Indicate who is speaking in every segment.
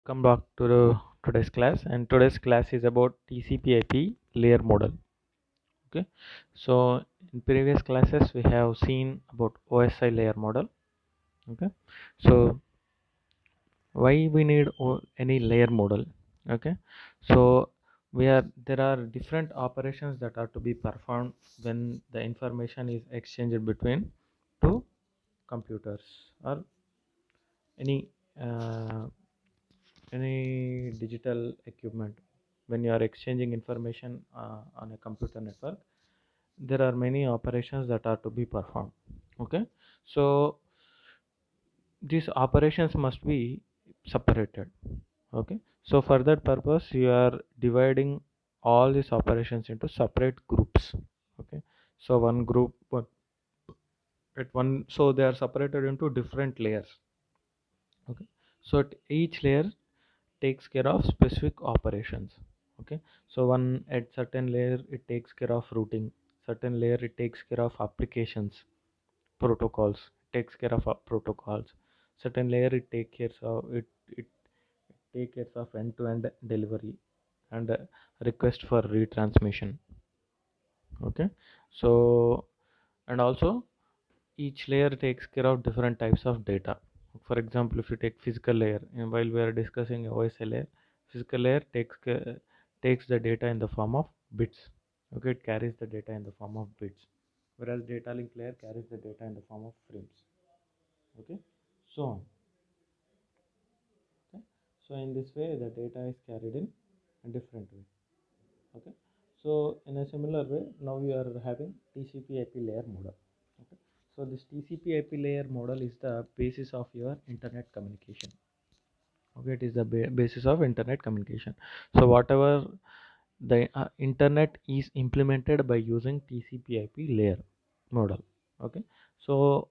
Speaker 1: Welcome back to today's class, and today's class is about TCP/IP layer model. Okay, so in previous classes we have seen about OSI layer model. Okay, so why we need any layer model? Okay, so there are different operations that are to be performed when the information is exchanged between two computers or any uh, any digital equipment. When you are exchanging information on a computer network, there are many operations that are to be performed. Okay, so these operations must be separated. Okay, so for that purpose you are dividing all these operations into separate groups. Okay, so one group at one, so they are separated into different layers. Okay, so at each layer takes care of specific operations. Okay, so one at certain layer it takes care of routing, certain layer it takes care of applications, protocols, takes care of protocols, certain layer it take care of it take care of end-to-end delivery and request for retransmission. Okay, so and also each layer takes care of different types of data. For example, if you take physical layer, and while we are discussing OSI layer, physical layer takes the data in the form of bits. Okay, it carries the data in the form of bits, whereas data link layer carries the data in the form of frames. Okay, so on. Okay, so in this way the data is carried in a different way. Okay, so in a similar way, now we are having TCP/IP layer model. Okay, so this TCP/IP layer model is the basis of your internet communication. Okay, it is the basis of internet communication. So whatever the internet is implemented by using TCP/IP layer model. Okay, so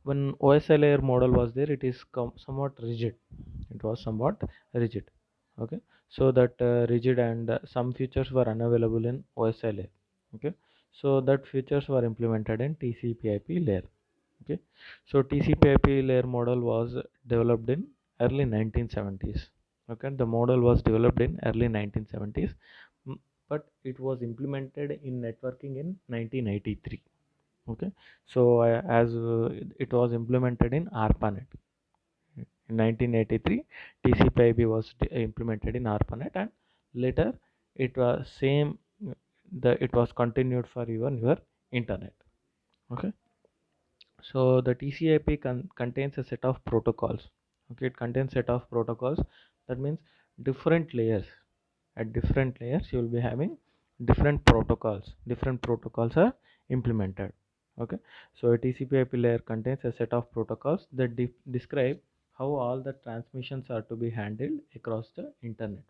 Speaker 1: when OSI layer model was there, it is somewhat rigid. It was somewhat rigid. Okay, so that rigid and some features were unavailable in OSI layer. Okay, so that features were implemented in TCP/IP layer. Okay, so TCP/IP layer model was developed in early 1970s. Okay, the model was developed in early 1970s, but it was implemented in networking in 1983. Okay, so as it was implemented in ARPANET in 1983. TCP/IP was implemented in ARPANET, and later it was same. It was continued for even your internet. Okay, so the TCP/IP contains a set of protocols. Okay, it contains set of protocols. That means different layers. At different layers, you will be having different protocols. Different protocols are implemented. Okay, so a TCP/IP layer contains a set of protocols that describe how all the transmissions are to be handled across the internet.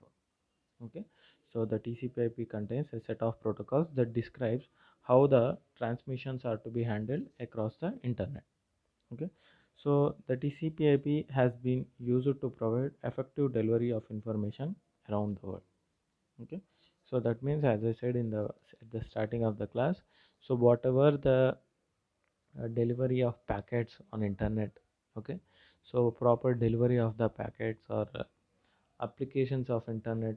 Speaker 1: Okay, so the TCP/IP contains a set of protocols that describes how the transmissions are to be handled across the internet. Okay, so the TCP/IP has been used to provide effective delivery of information around the world. Okay, so that means, as I said in the at the starting of the class, so whatever the delivery of packets on internet. Okay, so proper delivery of the packets or applications of internet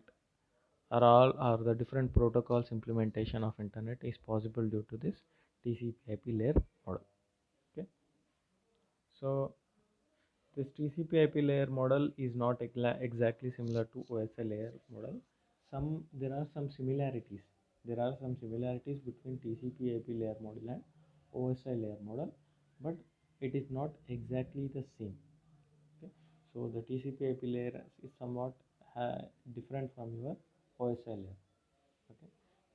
Speaker 1: are the different protocols implementation of internet is possible due to this TCP/IP layer model. Okay, so this TCP/IP layer model is not exactly similar to OSI layer model. There are some similarities. There are some similarities between TCP/IP layer model and OSI layer model, but it is not exactly the same. Okay, so the TCP/IP layer is somewhat different from your OSI layer. Okay,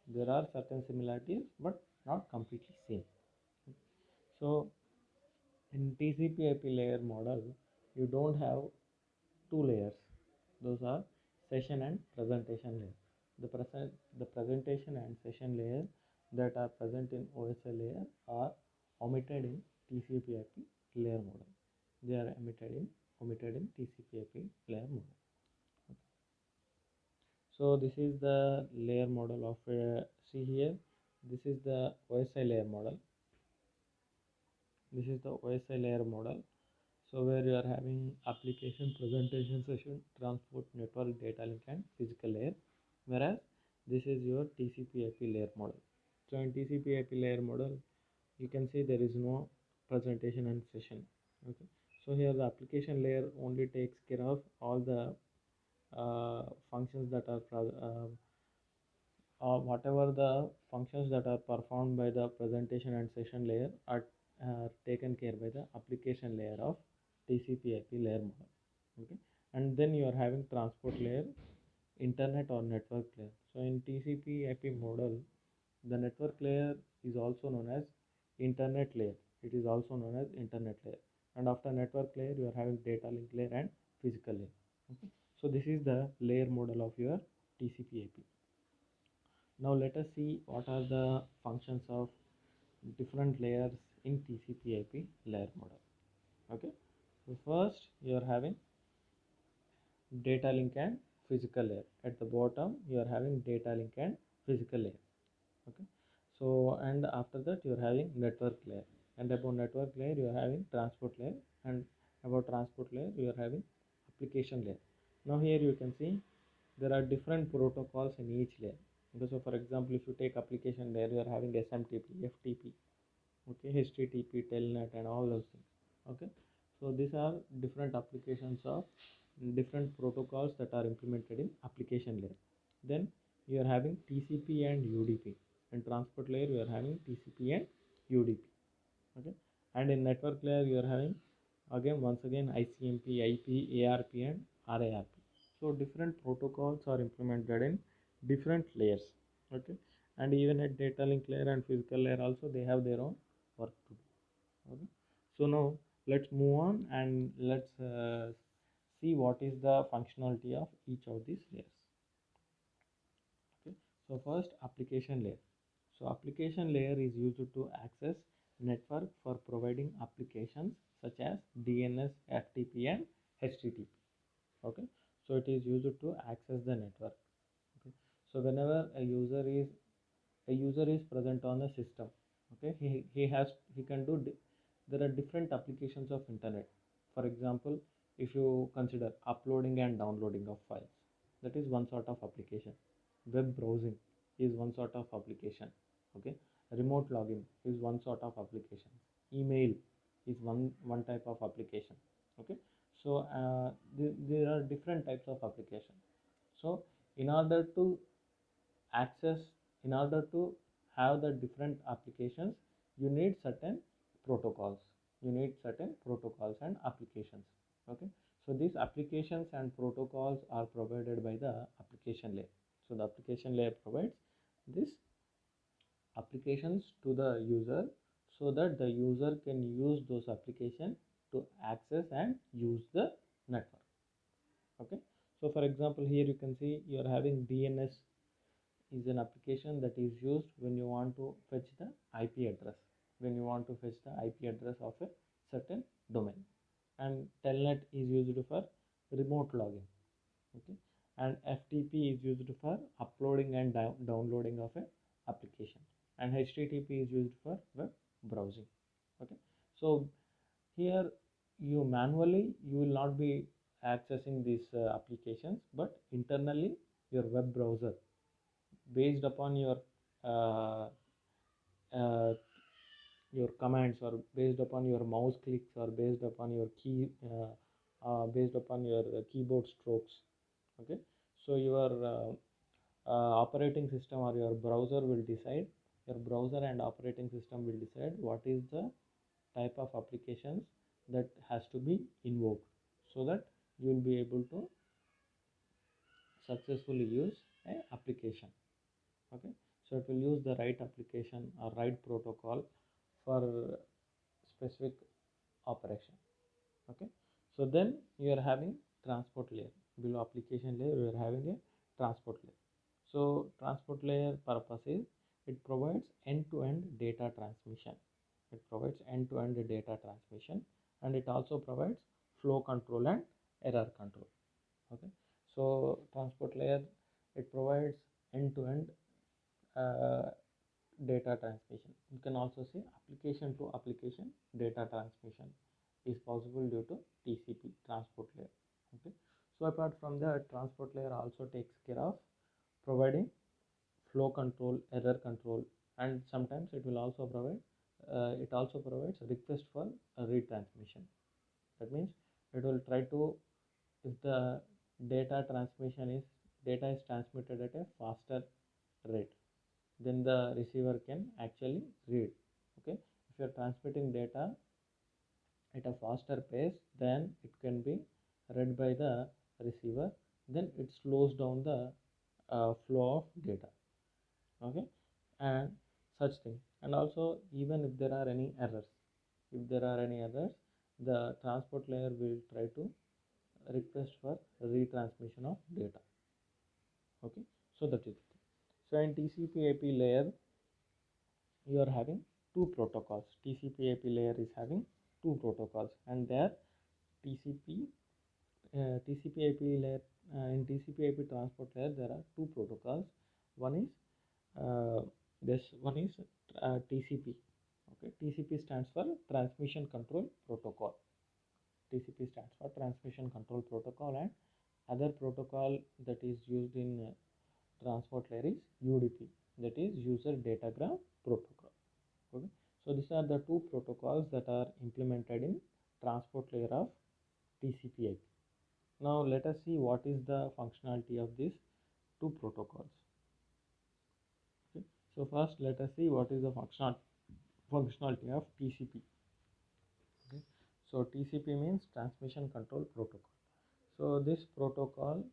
Speaker 1: there are certain similarities, but not completely same. So in TCP/IP layer model, you don't have two layers. Those are session and presentation layer. The presentation and session layer that are present in OSI layer are omitted in TCP/IP layer model. They are omitted in TCP/IP layer model. So this is the layer model of see here. This is the OSI layer model. This is the OSI layer model. So where you are having application, presentation, session, transport, network, data link, and physical layer, whereas this is your TCP/IP layer model. So in TCP/IP layer model, you can see there is no presentation and session. Okay, so here the application layer only takes care of all the functions that are whatever the functions that are performed by the presentation and session layer are taken care by the application layer of TCP/IP layer model. Okay, and then you are having transport layer, internet or network layer. So in TCP/IP model, the network layer is also known as internet layer. It is also known as internet layer. And after network layer, you are having data link layer and physical layer. Okay, so this is the layer model of your TCP/IP. Now let us see what are the functions of different layers in TCP/IP layer model. Okay, so first you are having data link and physical layer. At the bottom you are having data link and physical layer. Okay, so and after that you are having network layer, and about network layer you are having transport layer, and about transport layer you are having application layer. Now here you can see there are different protocols in each layer. Okay, so for example, if you take application layer, you are having SMTP, FTP, okay, HTTP, Telnet, and all those things. Okay, so these are different applications of different protocols that are implemented in application layer. Then you are having TCP and UDP. In transport layer, you are having TCP and UDP. Okay, and in network layer, you are having once again ICMP, IP, ARP, and RARP. So different protocols are implemented in different layers. Okay, and even at data link layer and physical layer also they have their own work to do. Okay, so now let's move on and let's see what is the functionality of each of these layers. Okay, so first application layer. So application layer is used to access network for providing applications such as DNS, FTP, and HTTP. Okay, so it is used to access the network. Okay, so whenever a user is present on the system, okay, he can do there are different applications of internet. For example, if you consider uploading and downloading of files, that is one sort of application. Web browsing is one sort of application. Okay, remote login is one sort of application. Email is one type of application. Okay, so there are different types of application. So in order to access, in order to have the different applications, you need certain protocols, you need certain protocols and applications. Okay, so these applications and protocols are provided by the application layer. So the application layer provides this applications to the user so that the user can use those applications to access and use the network. Okay, so for example, here you can see you are having DNS is an application that is used when you want to fetch the IP address, when you want to fetch the IP address of a certain domain. And Telnet is used for remote login. Okay, and FTP is used for uploading and downloading of a application, and HTTP is used for web browsing. Okay, so here you will not be accessing these applications, but internally your web browser, based upon uh, uh, your commands, or based upon your mouse clicks, or based upon your based upon your keyboard strokes. Okay, so your operating system or your browser will decide, your browser and operating system will decide what is the type of applications that has to be invoked, so that you will be able to successfully use a application. Okay, so it will use the right application or right protocol for specific operation. Okay, so then you are having transport layer. Below application layer you are having a transport layer. So transport layer purpose is it provides end-to-end data transmission. It provides end-to-end data transmission, and it also provides flow control and error control. Okay, so transport layer, it provides end-to-end uh, data transmission. You can also say application to application data transmission. is possible due to TCP, transport layer. Okay. So apart from that, transport layer also takes care of providing flow control, error control, and sometimes it will also provide it also provides request for a retransmission. That means it will try to, if the data is transmitted at a faster rate, then the receiver can actually read. Okay, if you are transmitting data at a faster pace, then it can be read by the receiver, then it slows down the flow of data. Okay, and such thing. And also, even if there are any errors, the transport layer will try to request for retransmission of data. Okay, so that is it. So in TCP IP layer, you are having two protocols. TCP IP layer is having two protocols, and there TCP TCP IP layer, in TCP IP transport layer there are two protocols. One is TCP. Okay, TCP stands for Transmission Control Protocol. TCP stands for Transmission Control Protocol, and other protocol that is used in transport layer is UDP, that is User Datagram Protocol. Okay, so these are the two protocols that are implemented in transport layer of TCP IP. Now let us see what is the functionality of these two protocols. Okay, so first let us see what is the functionality of TCP. Okay, so TCP means Transmission Control Protocol. So this protocol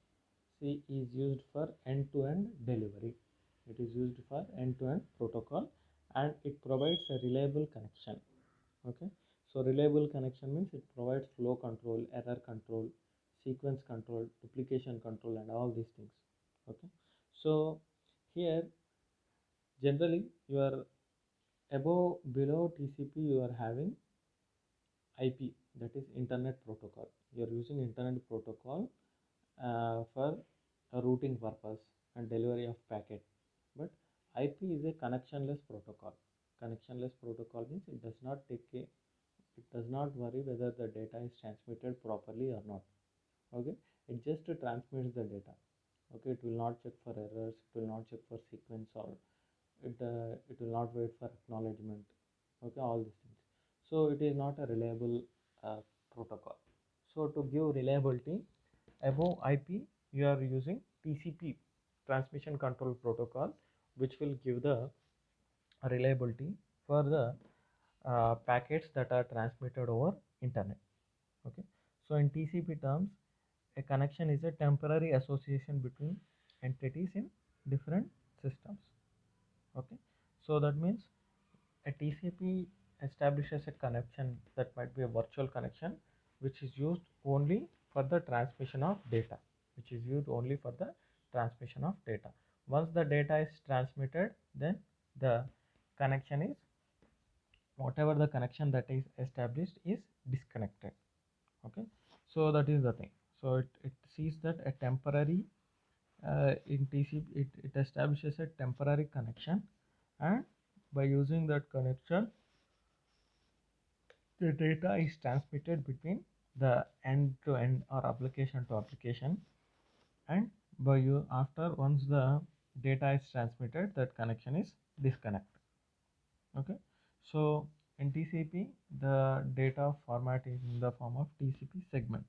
Speaker 1: is used for end-to-end delivery. It is used for end-to-end protocol, and it provides a reliable connection. Okay, so reliable connection means it provides flow control, error control, sequence control, duplication control, and all these things. Okay, so here generally you are below TCP, you are having IP, that is Internet Protocol. You are using Internet Protocol for a routing purpose and delivery of packet. But IP is a connectionless protocol. Connectionless protocol means it does not worry whether the data is transmitted properly or not. Okay, it just transmits the data. Okay, it will not check for errors, it will not check for sequence, or it will not wait for acknowledgement. Okay, all these things. So it is not a reliable protocol. So to give reliability above IP, you are using TCP, Transmission Control Protocol, which will give the reliability for the packets that are transmitted over internet. Okay, so in TCP terms, a connection is a temporary association between entities in different systems. Okay, so that means a TCP establishes a connection that might be a virtual connection, which is used only for the transmission of data, Once the data is transmitted, then the connection is, whatever the connection that is established is disconnected. Okay, so that is the thing. So it sees that a temporary in TCP, it establishes a temporary connection, and by using that connection, the data is transmitted between the end to end or application to application, and once the data is transmitted, that connection is disconnected. Okay, so in TCP, the data format is in the form of TCP segment.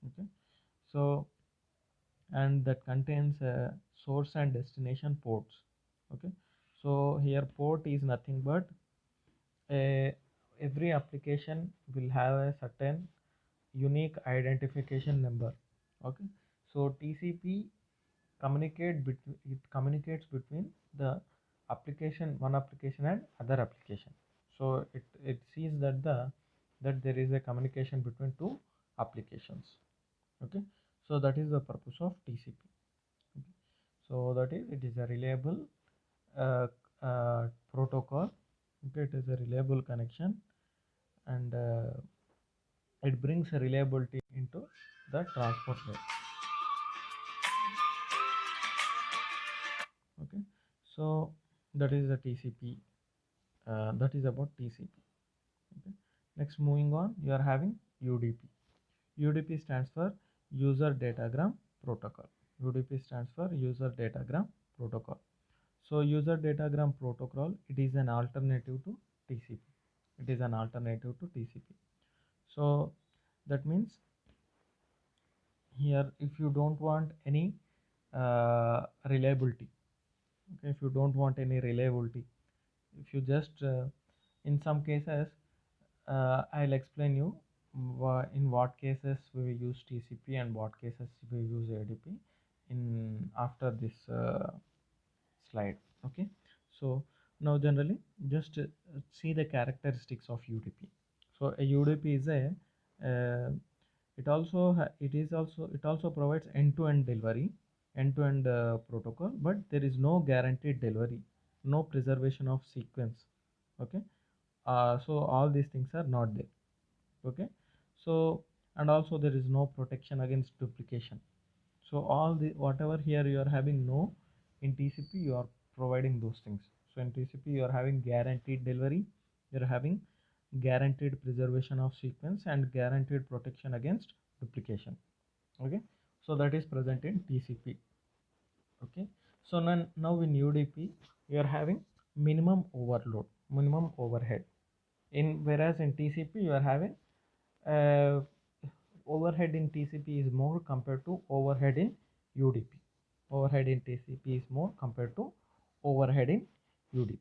Speaker 1: Okay, so and that contains source and destination ports. Okay, so here port is nothing but every application will have a certain unique identification number. Okay, so TCP communicates between the one application and other application. So it sees that there is a communication between two applications. Okay, so that is the purpose of TCP. Okay. So that is, it is a reliable uh, protocol. Okay, it is a reliable connection, and it brings a reliability into the transport layer. Okay, so that is the TCP. That is about TCP. Okay. Next, moving on, you are having UDP. UDP stands for User Datagram Protocol. UDP stands for User Datagram Protocol. So User Datagram Protocol, it is an alternative to TCP. It is an alternative to TCP. So that means here, if you don't want any reliability, okay, if you don't want any reliability, if you just in some cases, I'll explain you in what cases we use TCP and what cases we use ADP in after this slide. Okay, so now generally just see the characteristics of UDP. So a UDP is a it also provides end-to-end delivery, end-to-end protocol, but there is no guaranteed delivery, no preservation of sequence. Okay, so all these things are not there. Okay, so and also there is no protection against duplication. So all the whatever here you are having no, in TCP you are providing those things. So in TCP you are having guaranteed delivery, you are having guaranteed preservation of sequence and guaranteed protection against duplication. Okay, so that is present in TCP. Okay, so now in UDP you are having minimum overload, minimum overhead. In whereas in TCP you are having uh, overhead in TCP is more compared to overhead in UDP. Overhead in TCP is more compared to overhead in UDP.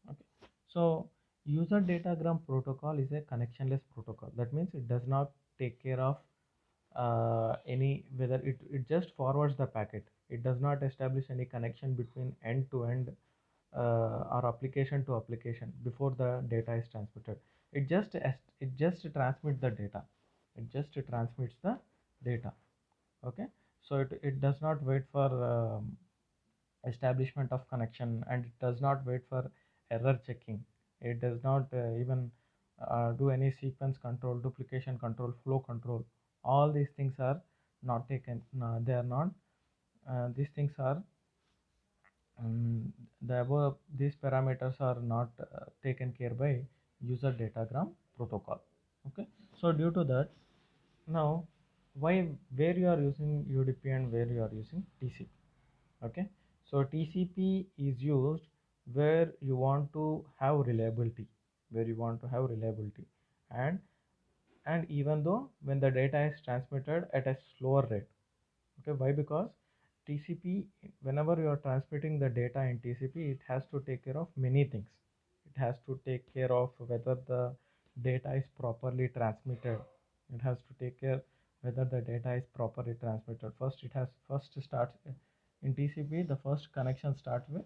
Speaker 1: Okay. So user datagram protocol is a connectionless protocol. That means it does not take care of any whether it just forwards the packet. It does not establish any connection between end to end or application to application before the data is transmitted. It just transmits the data. It just transmits the data. Okay, so it does not wait for establishment of connection, and it does not wait for error checking. It does not even do any sequence control, duplication control, flow control. All these things are not taken. No, they are not. These things are the above these parameters are not taken care by user datagram protocol. Okay, so due to that, now why where you are using UDP and where you are using TCP. Okay, so TCP is used where you want to have reliability, where you want to have reliability, and even though when the data is transmitted at a slower rate. Okay, why? Because TCP, whenever you are transmitting the data in TCP, it has to take care of many things. It has to take care of whether the data is properly transmitted. It has to take care whether the data is properly transmitted. First starts in TCP. The first connection starts with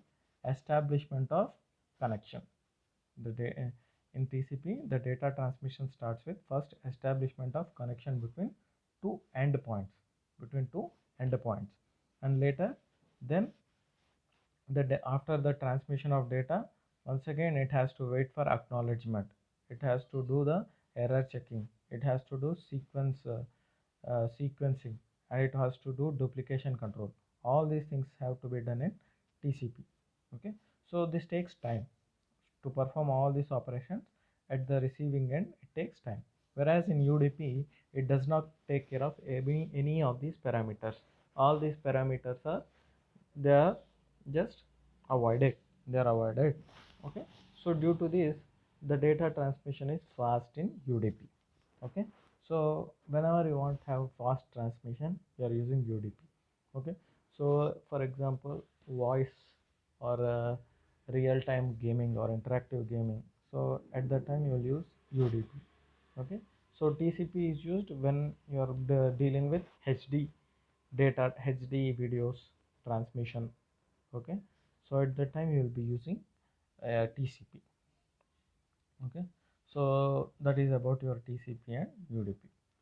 Speaker 1: establishment of connection. In TCP, the data transmission starts with first establishment of connection between two endpoints, between two endpoints, and later, then after the transmission of data, once again it has to wait for acknowledgement. It has to do the error checking. It has to do sequencing, and it has to do duplication control. All these things have to be done in TCP. Okay, so this takes time to perform all these operations at the receiving end. It takes time, whereas in UDP it does not take care of any of these parameters. All these parameters are they are just avoided, they are avoided. Okay, so due to this, the data transmission is fast in UDP. Okay, so whenever you want to have fast transmission, you are using UDP. Okay, so for example, voice or real-time gaming or interactive gaming, so at that time you will use UDP. Okay, so TCP is used when you are dealing with HD data, HD videos transmission. Okay, so at that time you will be using TCP. Okay, so that is about your TCP and UDP.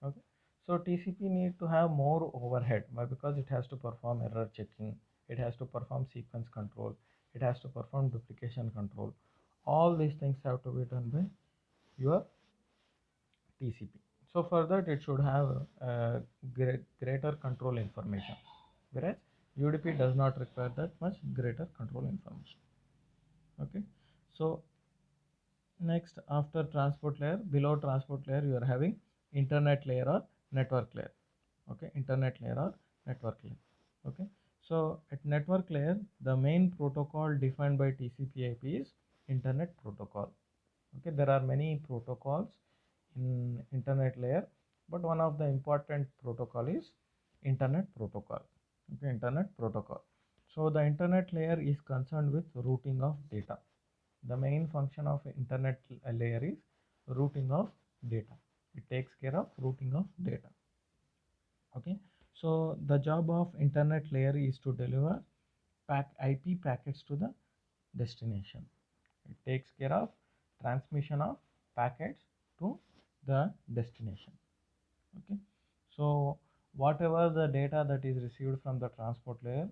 Speaker 1: Okay, so TCP need to have more overhead. Why? Because it has to perform error checking, it has to perform sequence control, it has to perform duplication control. All these things have to be done by your TCP. So for that it should have greater control information, whereas UDP does not require that much greater control information. Okay, so Next, after transport layer, below transport layer, you are having internet layer or network layer. Okay, internet layer or network layer. Okay, so at network layer, the main protocol defined by TCP/IP is internet protocol. Okay, there are many protocols in internet layer, but one of the important protocol is internet protocol. Okay, internet protocol. So the internet layer is concerned with routing of data. The main function of internet layer is routing of data. It takes care of routing of data. Okay, so the job of internet layer is to deliver IP packets to the destination. It takes care of transmission of packets to the destination. Okay, so whatever the data that is received from the transport layer,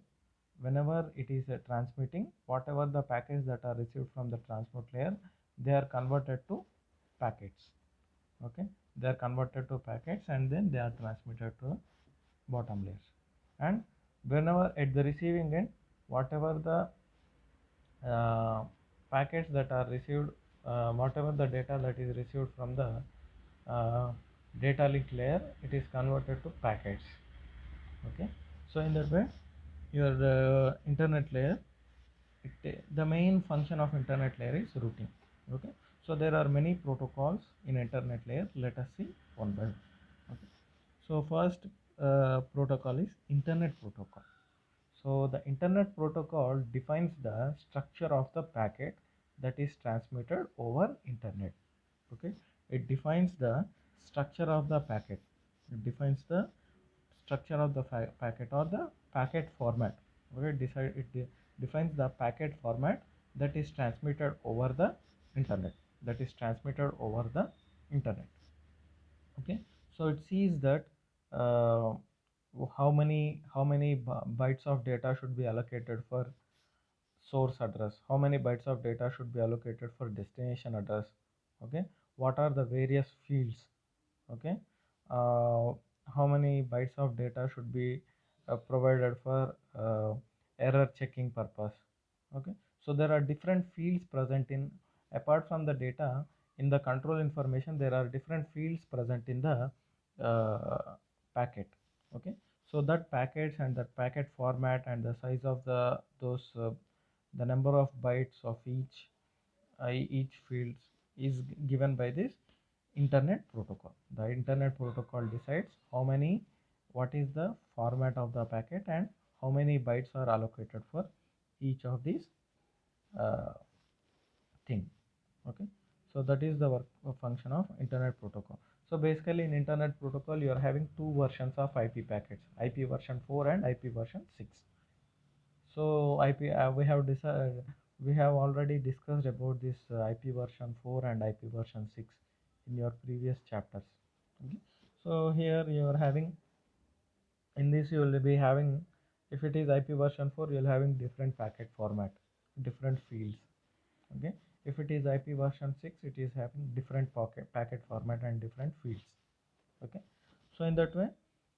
Speaker 1: whenever it is transmitting, whatever the packets that are received from the transport layer, they are converted to packets. Okay, they are converted to packets and then they are transmitted to the bottom layers. And whenever at the receiving end, whatever the packets that are received, whatever the data that is received from the data link layer, it is converted to packets. Okay, so in that way, your internet layer, the main function of internet layer is routing. Okay, so there are many protocols in internet layer. Let us see one by one. Okay, so first protocol is internet protocol. So the internet protocol defines the structure of the packet that is transmitted over internet. Okay, it defines the structure of the packet. It defines the structure of the packet or the packet format. Okay, defines the packet format that is transmitted over the internet. That is transmitted over the internet. Okay, so it sees that uh, how many bytes of data should be allocated for source address, how many bytes of data should be allocated for destination address. Okay, what are the various fields. Okay, uh, how many bytes of data should be provided for error checking purpose. Okay, so there are different fields present in, apart from the data in the control information, there are different fields present in the packet. Okay, so that packets and that packet format and the size of the number of bytes of each fields is given by this internet protocol. The internet protocol decides what is the format of the packet and how many bytes are allocated for each of these uh, thing. Okay, so that is the work function of internet protocol. So basically in internet protocol you are having two versions of IP packets, IP version 4 and IP version 6. So we have already discussed about this IP version 4 and IP version 6 in your previous chapters. Okay, so here you are having, in this you will be having, if it is IP version 4 you will having different packet format, different fields. Okay, if it is IP version 6 it is having different packet format and different fields. Okay, so in that way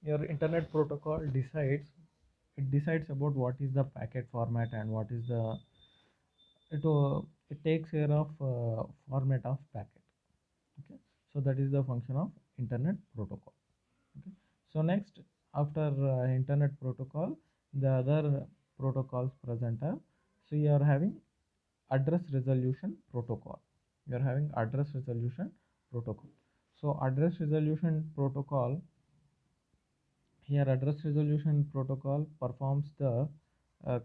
Speaker 1: your internet protocol decides about what is the packet format and what is the it it takes care of format of packet. Okay, so that is the function of internet protocol. Okay, so next, after internet protocol, the other protocols present are, so you are having address resolution protocol. You are having address resolution protocol. So address resolution protocol, here address resolution protocol performs the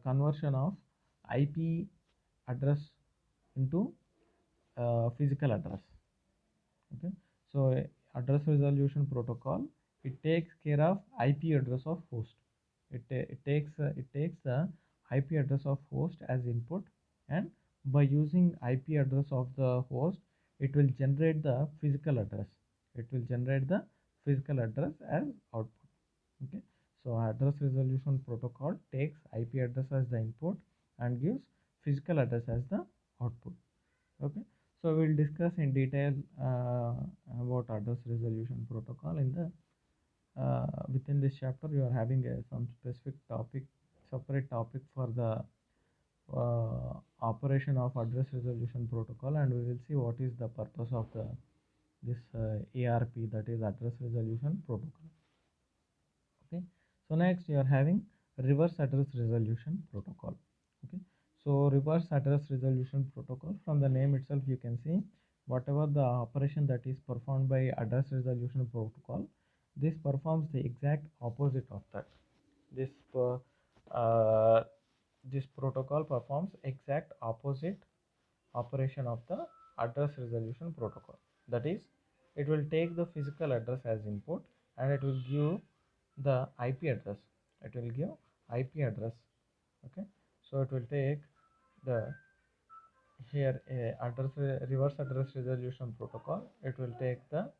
Speaker 1: conversion of IP address into physical address. Okay, so address resolution protocol, it takes care of IP address of host. It takes the IP address of host as input, and by using IP address of the host it will generate the physical address. It will generate the physical address as output. Okay, so address resolution protocol takes IP address as the input and gives physical address as the output. Okay, so we'll discuss in detail about address resolution protocol in the within this chapter. You are having some specific topic, separate topic for the operation of address resolution protocol, and we will see what is the purpose of this ARP, that is address resolution protocol. Okay, so next you are having reverse address resolution protocol. Okay, so reverse address resolution protocol, from the name itself you can see whatever the operation that is performed by address resolution protocol, this performs the exact opposite of that. This uh, this protocol performs exact opposite operation of the address resolution protocol. That is, it will take the physical address as input and it will give the IP address. It will give IP address. Okay, so it will take the here reverse address resolution protocol. It will take the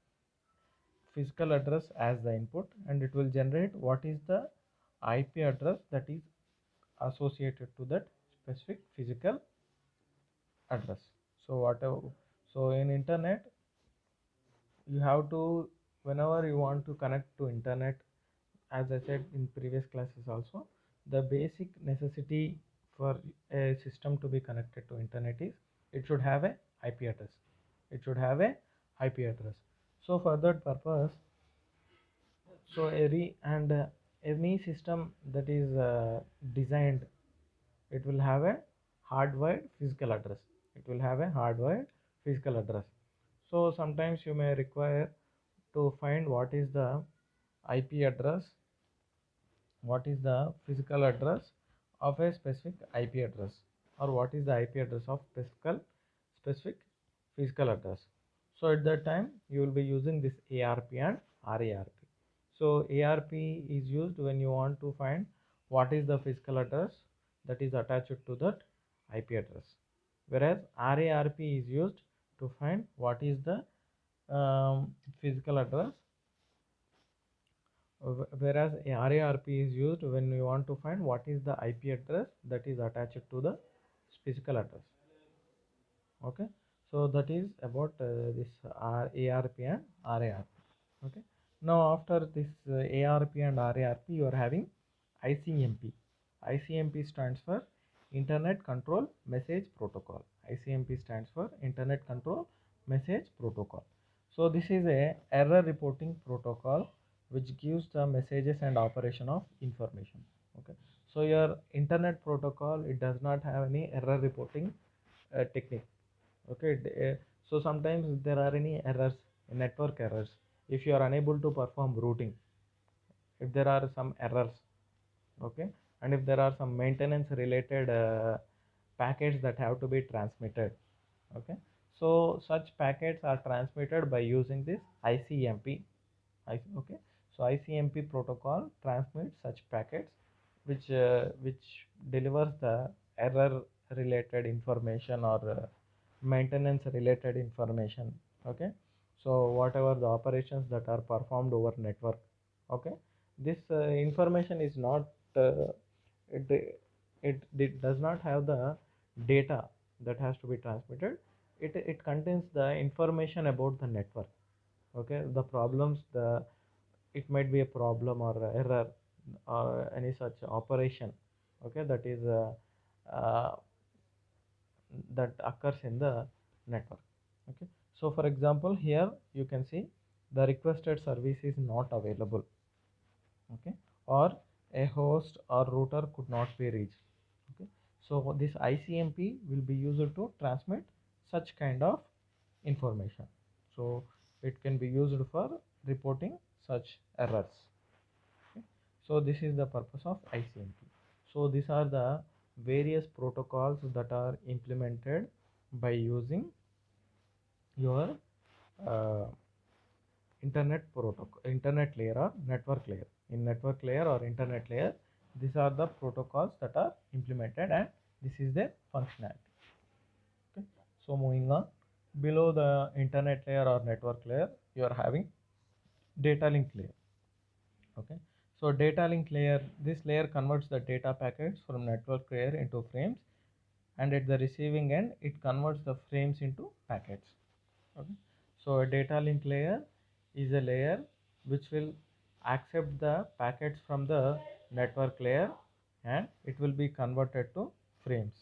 Speaker 1: physical address as the input and it will generate what is the IP address that is associated to that specific physical address. So whatever, so in internet you have to, whenever you want to connect to internet, as I said in previous classes also, the basic necessity for a system to be connected to internet is it should have a IP address. It should have a IP address. So for that purpose, so any system that is designed, it will have a hardwired physical address. It will have a hardwired physical address. So sometimes you may require to find what is the IP address, what is the physical address of a specific IP address, or what is the IP address of specific physical address. So at that time you will be using this ARP and RARP. So ARP is used when you want to find what is the physical address that is attached to that IP address, whereas RARP is used to find what is the physical address, whereas RARP is used when you want to find what is the IP address that is attached to the physical address. Okay, so that is about this ARP and RARP. Okay, now after this ARP and RARP, you are having ICMP. ICMP stands for Internet Control Message Protocol. ICMP stands for Internet Control Message Protocol. So this is a error reporting protocol which gives the messages and operation of information. Okay, so your internet protocol, it does not have any error reporting technique. Okay, so sometimes if there are any errors, network errors, if you are unable to perform routing, if there are some errors, okay, and if there are some maintenance related packets that have to be transmitted, okay, so such packets are transmitted by using this ICMP. Okay, so ICMP protocol transmits such packets which delivers the error related information or maintenance related information. Okay, so whatever the operations that are performed over network, okay, this information is not it, it does not have the data that has to be transmitted. It contains the information about the network. Okay, the problems, the it might be a problem or a error or any such operation, okay, that is uh, that occurs in the network. Okay, so for example, here you can see the requested service is not available. Okay, or a host or router could not be reached. Okay, so this ICMP will be used to transmit such kind of information. So it can be used for reporting such errors. Okay, so this is the purpose of ICMP. So these are the various protocols that are implemented by using your uh, internet protocol, internet layer or network layer. In network layer or internet layer, these are the protocols that are implemented and this is their functionality. Okay, so moving on, below the internet layer or network layer, you are having data link layer. Okay, so data link layer, this layer converts the data packets from network layer into frames, and at the receiving end it converts the frames into packets. Okay, so a data link layer is a layer which will accept the packets from the network layer and it will be converted to frames.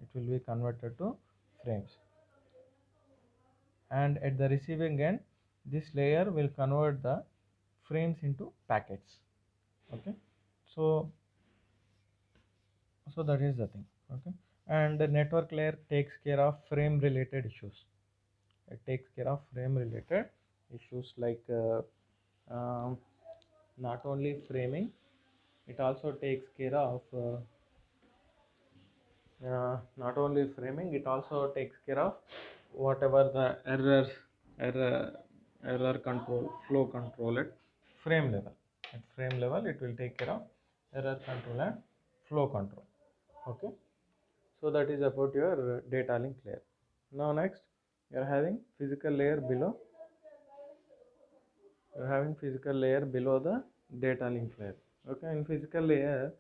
Speaker 1: it will be converted to frames, and at the receiving end this layer will convert the frames into packets. Okay, so that is the thing. Okay, and the network layer takes care of frame related issues. It takes care of frame related issues like um, not only framing, it also takes care of not only framing, it also takes care of whatever the error error control, flow control at frame level. At frame level it will take care of error control and flow control. Okay, so that is about your data link layer. Now next, you are having physical layer below. You are having physical layer below the data link layer. Okay, in physical layer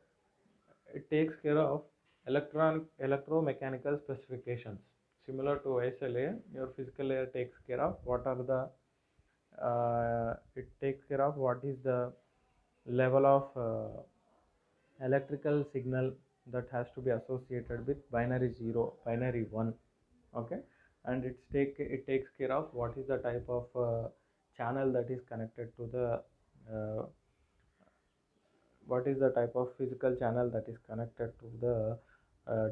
Speaker 1: it takes care of electromechanical specifications. Similar to ISA layer, your physical layer takes care of what are the it takes care of what is the level of electrical signal that has to be associated with binary 0, binary 1. Okay, and it takes care of what is the type of channel that is connected to the uh, what is the type of physical channel that is connected to the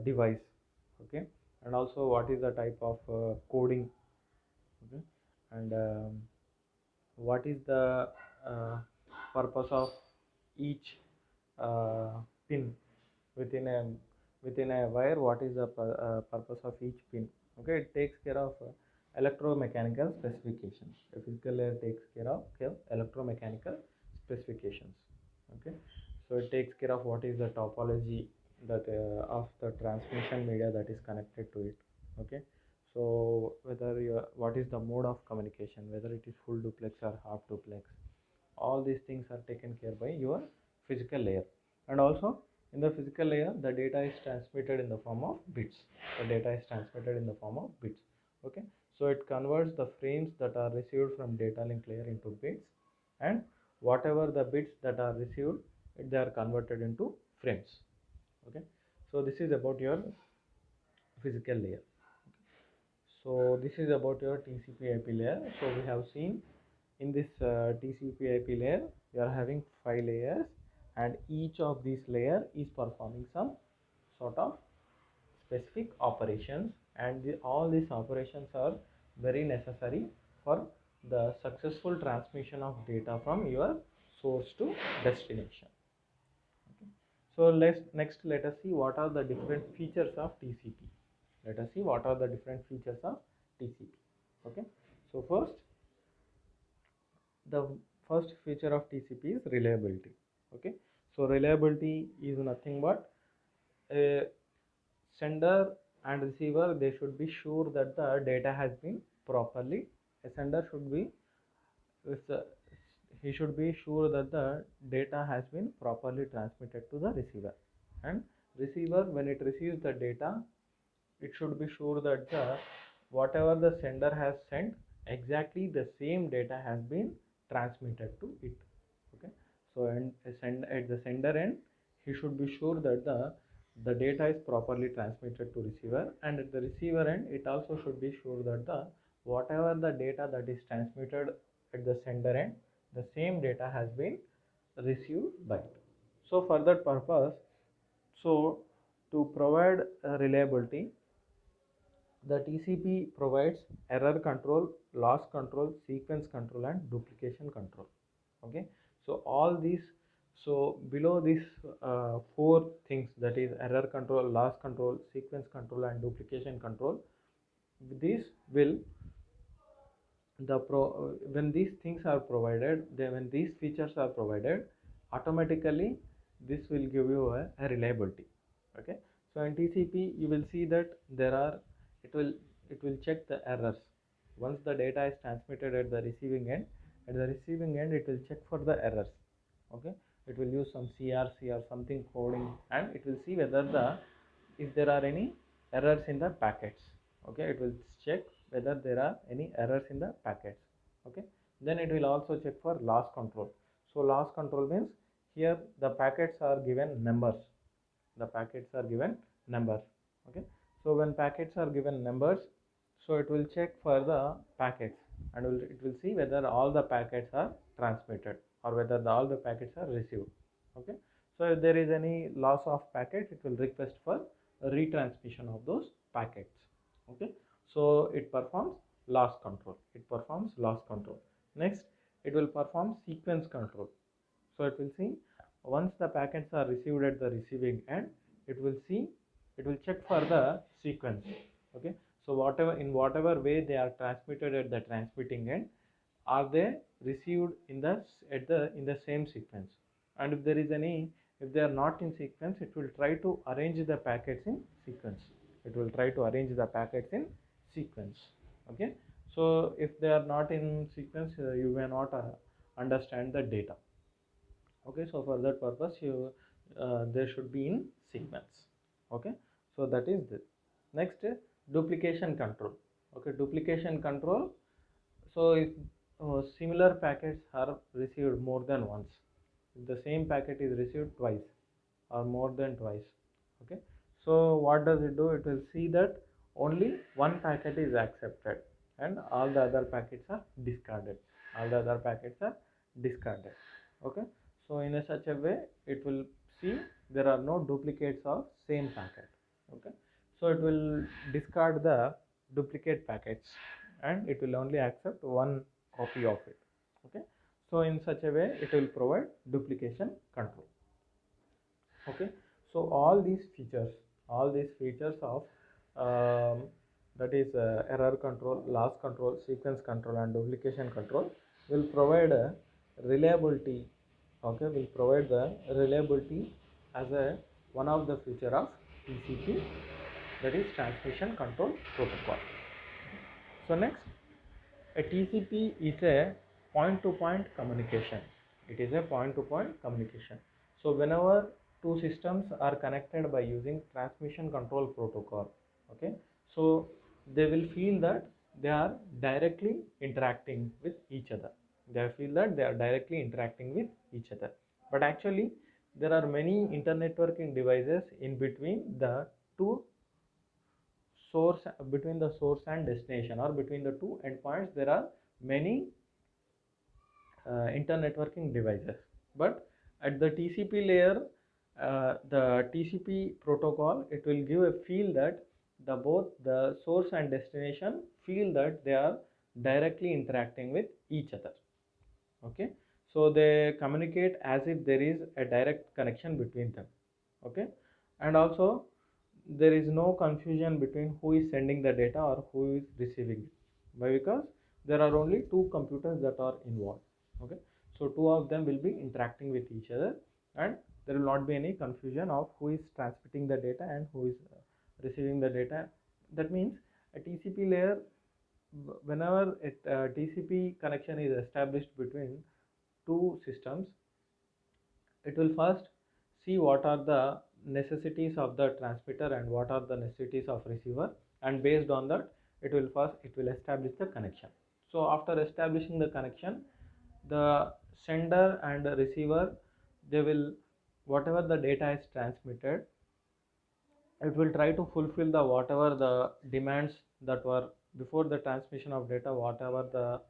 Speaker 1: device. Okay, and also what is the type of coding. Okay, and what is the uh, purpose of each uh, pin within a wire, what is the purpose of each pin. Okay, it takes care of electromechanical specifications. A physical layer takes care of electromechanical specifications. Okay, so it takes care of what is the topology that of the transmission media that is connected to it. Okay, so whether you what is the mode of communication, whether it is full duplex or half duplex, all these things are taken care by your physical layer. And also in the physical layer the data is transmitted in the form of bits. The data is transmitted in the form of bits. Okay, so it converts the frames that are received from data link layer into bits, and whatever the bits that are received, they are converted into frames. Okay, so this is about your physical layer. So this is about your TCP/IP layer. So we have seen in this TCP/IP layer, we are having 5 layers, and each of these layer is performing some sort of specific operations, and all these operations are very necessary for the successful transmission of data from your source to destination. Okay. So let us see what are the different features of TCP. Let us see what are the different features of TCP. Okay. So the first feature of TCP is reliability. Okay. So reliability is nothing but a sender and receiver, they should be sure that the data has been properly, a sender should be if the, he should be sure that the data has been properly transmitted to the receiver, and receiver, when it receives the data, it should be sure that the whatever the sender has sent, exactly the same data has been transmitted to it. Okay, so and at the sender end, he should be sure that the data is properly transmitted to receiver, and at the receiver end it also should be sure that the whatever the data that is transmitted at the sender end, the same data has been received by it. So for that purpose, so to provide reliability, the TCP provides error control, loss control, sequence control, and duplication control. Okay, so all these, so below these 4 things, that is error control, loss control, sequence control, and duplication control, these will when these things are provided, then when these features are provided, automatically this will give you a reliability. Okay, so in TCP you will see that there are, it will check the errors once the data is transmitted at the receiving end. At the receiving end it will check for the errors. Okay, it will use some CRC or something coding, and it will see whether if there are any errors in the packets. Okay, it will check whether there are any errors in the packets. Okay, then it will also check for loss control. So loss control means here the packets are given numbers, the packets are given numbers. Okay, So when packets are given numbers, so it will check for the packets and it will see whether all the packets are transmitted or whether all the packets are received. Okay. So if there is any loss of packet, it will request for a retransmission of those packets. Okay. So it performs loss control. It performs loss control. Next, it will perform sequence control. So it will see once the packets are received at the receiving end, it will check for the sequence. Okay. So whatever way they are transmitted at the transmitting end, are they received in the same sequence? And if they are not in sequence, it will try to arrange the packets in sequence. It will try to arrange the packets in sequence. Okay. So if they are not in sequence, you may not understand the data. Okay. So for that purpose, they should be in sequence. Okay. So that is this. Next, duplication control. Okay. Duplication control. So if similar packets are received more than once, if the same packet is received twice or more than twice, okay, so what does it do? It will see that only one packet is accepted and all the other packets are discarded. All the other packets are discarded. Okay. So in a such a way, it will see there are no duplicates of same packet. Okay. So it will discard the duplicate packets and it will only accept one copy of it. Okay. So in such a way, it will provide duplication control. Okay. So all these features of that is error control, loss control, sequence control and duplication control will provide a reliability. Okay, will provide the reliability as a one of the feature of TCP, that is transmission control protocol. So next, a TCP is a point-to-point communication. It is a point-to-point communication. So whenever two systems are connected by using transmission control protocol, okay, so they will feel that they are directly interacting with each other. They feel that they are directly interacting with each other. But actually, there are many internetworking devices in between the two source between the source and destination, or between the two endpoints there are many internetworking devices. But at the TCP layer, the TCP protocol, it will give a feel that both the source and destination feel that they are directly interacting with each other. Okay. So they communicate as if there is a direct connection between them. Okay. And also there is no confusion between who is sending the data or who is receiving it. Why? Because there are only two computers that are involved. Okay. So two of them will be interacting with each other and there will not be any confusion of who is transmitting the data and who is receiving the data. That means a TCP layer, whenever a TCP connection is established between two systems, it will first see what are the necessities of the transmitter and what are the necessities of receiver, and based on that it will establish the connection. So after establishing the connection, the sender and the receiver, they will, whatever the data is transmitted, it will try to fulfill the whatever the demands that were before the transmission of data, whatever the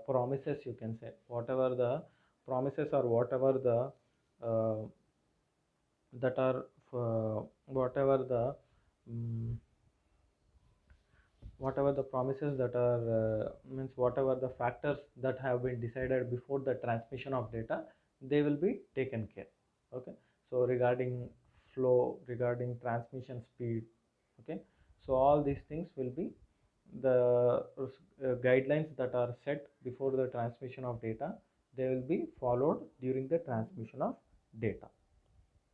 Speaker 1: promises, you can say, whatever the promises or whatever the uh, that are whatever the whatever the promises that are means whatever the factors that have been decided before the transmission of data, they will be taken care. Okay. So regarding flow, regarding transmission speed, okay, so all these things will be the guidelines that are set before the transmission of data, they will be followed during the transmission of data.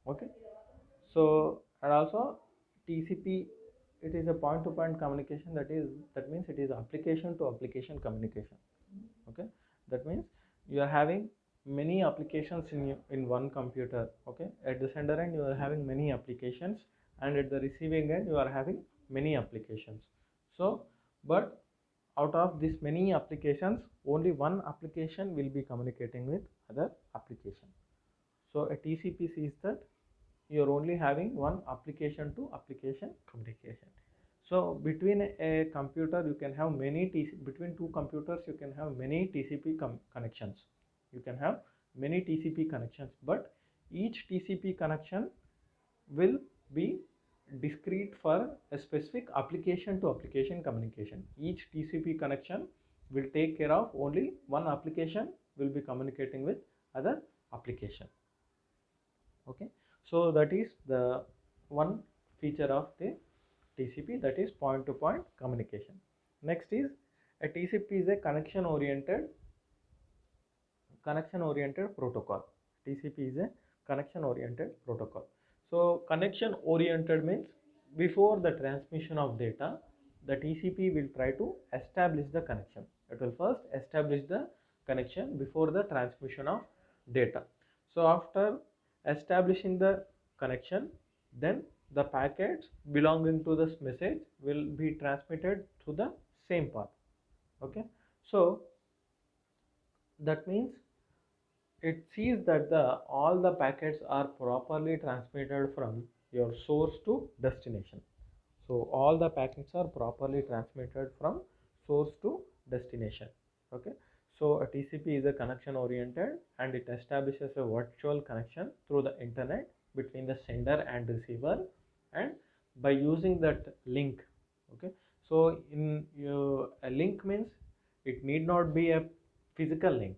Speaker 1: Okay. So and also TCP, it is a point to point communication, that means it is application to application communication. Okay. That means you are having many applications in one computer. Okay. At the sender end you are having many applications and at the receiving end you are having many applications. So but out of these many applications, only one application will be communicating with other application. So a TCP sees that you're only having one application to application communication. So between a computer you can have many between two computers you can have many TCP connections. You can have many TCP connections, but each TCP connection will be discrete for a specific application to application communication. Each TCP connection will take care of only one application will be communicating with other application. Okay, so that is the one feature of the TCP, that is point to point communication. Next is a TCP is a connection oriented protocol. TCP is a connection oriented protocol. So connection oriented means before the transmission of data, the TCP will try to establish the connection. It will first establish the connection before the transmission of data. So after establishing the connection, then the packets belonging to this message will be transmitted through the same path. Okay, so that means it sees that all the packets are properly transmitted from your source to destination. So all the packets are properly transmitted from source to destination. Okay, so a TCP is a connection oriented and it establishes a virtual connection through the internet between the sender and receiver, and by using that link. Okay, so a link means it need not be a physical link.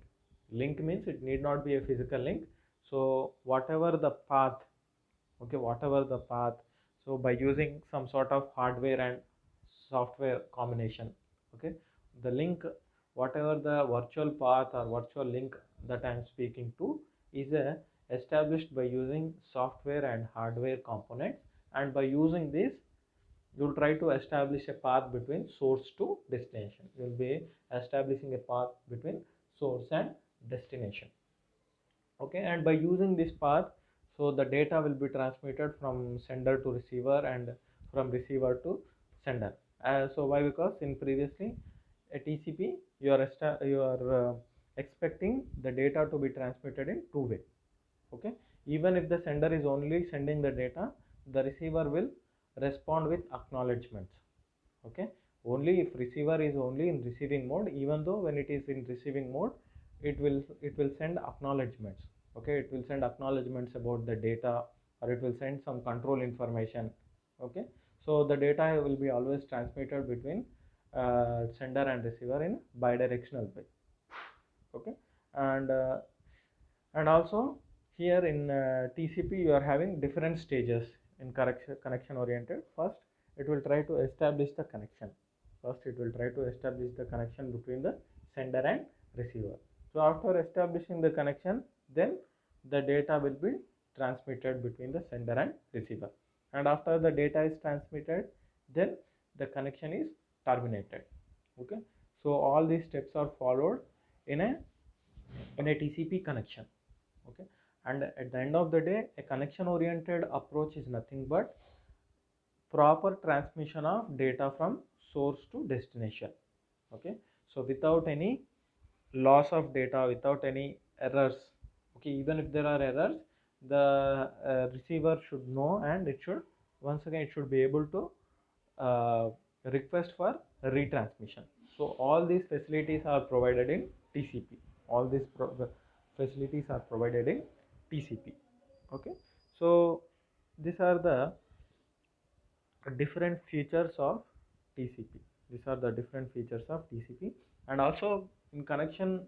Speaker 1: Link means it need not be a physical link. So whatever the path, okay, whatever the path, so by using some sort of hardware and software combination, okay, the link, whatever the virtual path or virtual link that I am speaking to is established by using software and hardware components, and by using this you'll try to establish a path between source to destination. You'll be establishing a path between source and destination. Okay, and by using this path, so the data will be transmitted from sender to receiver and from receiver to sender. So why? Because in previously a TCP you are expecting the data to be transmitted in two way. Okay, even if the sender is only sending the data, the receiver will respond with acknowledgements. Okay, only if receiver is only in receiving mode, even though when it is in receiving mode, it will send acknowledgements. Okay, it will send acknowledgements about the data, or it will send some control information. Okay, so the data will be always transmitted between sender and receiver in bidirectional way. Okay, and and also here in TCP you are having different stages in connection oriented. First it will try to establish the connection. First it will try to establish the connection between the sender and receiver. So after establishing the connection, then the data will be transmitted between the sender and receiver, and after the data is transmitted, then the connection is terminated. Okay, so all these steps are followed in a TCP connection. Okay, and at the end of the day, a connection oriented approach is nothing but proper transmission of data from source to destination. Okay, so without any loss of data, without any errors. Okay, even if there are errors, the receiver should know, and it should once again it should be able to request for retransmission. So all these facilities are provided in TCP. All these facilities are provided in TCP. Okay, so these are the different features of TCP. These are the different features of TCP. And also in connection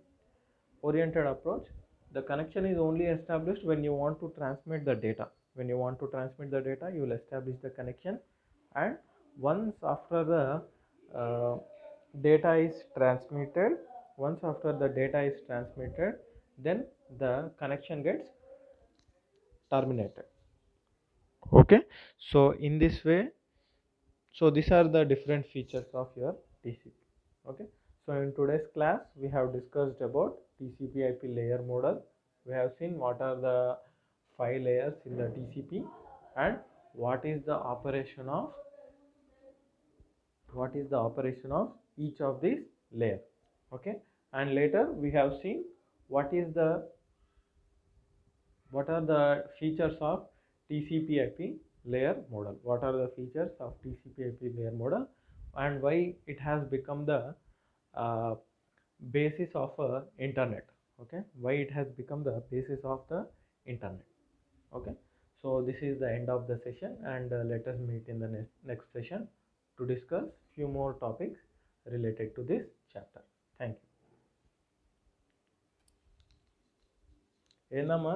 Speaker 1: oriented approach, the connection is only established when you want to transmit the data. When you want to transmit the data, you will establish the connection, and once after the data is transmitted, then the connection gets terminated. Okay, so in this way, so these are the different features of your TCP. Okay, so in today's class we have discussed about TCP/IP layer model. We have seen what are the 5 layers in the TCP and what is the operation of each of these layers. Okay, and later we have seen what are the features of TCP/IP layer model. What are the features of TCP/IP layer model and why it has become the uh, basis of internet? Okay, why it has become the basis of the internet? Okay, so this is the end of the session, and let us meet in the next session to discuss few more topics related to this chapter. Thank you. ఏందమ్మా